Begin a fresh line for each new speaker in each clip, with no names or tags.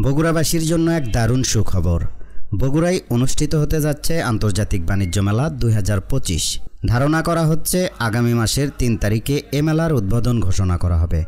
বগুড়াবাসীর জন্য এক দারুণ সুখবর। বগুড়ায় অনুষ্ঠিত হতে যাচ্ছে আন্তর্জাতিক বাণিজ্য মেলা ২০২৫। ধারণা করা হচ্ছে আগামী মাসের ৩ তারিখে এ মেলার উদ্বোধন ঘোষণা করা হবে।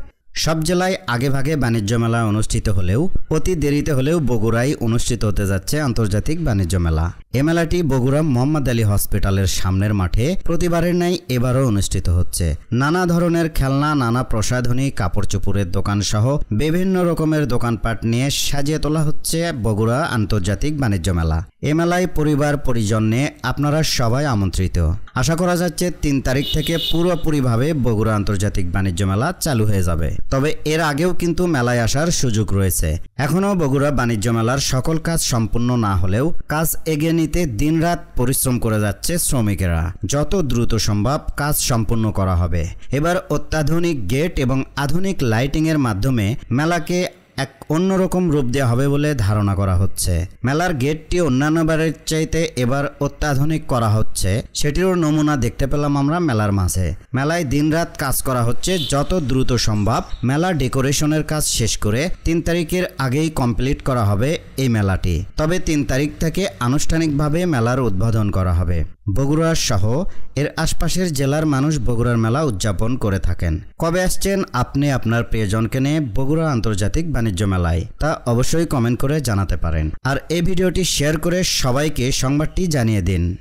সব জেলায় আগেভাগে বাণিজ্য মেলা অনুষ্ঠিত হলেও অতি দেরিতে হলেও বগুড়ায় অনুষ্ঠিত হতে যাচ্ছে আন্তর্জাতিক বাণিজ্য মেলা। এ মেলাটি বগুড়া মোহাম্মদ আলী হসপিটালের সামনের মাঠে প্রতিবারের ন্যায় এবারও অনুষ্ঠিত হচ্ছে। নানা ধরনের খেলনা, নানা প্রসাধনী, কাপড় চোপড়ের দোকান সহ বিভিন্ন রকমের দোকানপাট নিয়ে সাজিয়ে তোলা হচ্ছে বগুড়া আন্তর্জাতিক বাণিজ্য মেলা। এ মেলায় পরিবার পরিজন নিয়ে আপনারা সবাই আমন্ত্রিত। আশা করা যাচ্ছে ৩ তারিখ থেকে পুরোপুরিভাবে বগুড়া আন্তর্জাতিক বাণিজ্য মেলা চালু হয়ে যাবে। তবে এর আগেও কিন্তু মেলায় আসার সুযোগ রয়েছে। এখনও বগুড়া বাণিজ্য মেলার সকল কাজ সম্পূর্ণ না হলেও কাজ এগিয়ে নিতে দিনরাত পরিশ্রম করে যাচ্ছে শ্রমিকেরা। যত দ্রুত সম্ভব কাজ সম্পূর্ণ করা হবে। এবার অত্যাধুনিক গেট এবং আধুনিক লাইটিংয়ের মাধ্যমে মেলাকে এক অন্যরকম রূপ দেওয়া হবে বলে ধারণা করা হচ্ছে। মেলার গেটটি অন্যান্য বারের চাইতে এবার অত্যাধুনিক করা হচ্ছে, সেটিরও নমুনা দেখতে পেলাম আমরা মেলার মাঝে। মেলায় দিনরাত কাজ করা হচ্ছে, যত দ্রুত সম্ভব মেলা ডেকোরেশনের কাজ শেষ করে ৩ তারিখের আগেই কমপ্লিট করা হবে এই মেলাটি। তবে ৩ তারিখ থেকে আনুষ্ঠানিকভাবে মেলার উদ্বোধন করা হবে। বগুড়া সহ এর আশপাশের জেলার মানুষ বগুড়ার মেলা উদযাপন করে থাকেন। কবে আসছেন আপনি আপনার প্রিয়জনকে নিয়ে বগুড়া আন্তর্জাতিক বাণিজ্য মেলায়, তা অবশ্যই কমেন্ট করে জানাতে পারেন। আর এই ভিডিওটি শেয়ার করে সবাইকে সংবাদটি জানিয়ে দিন।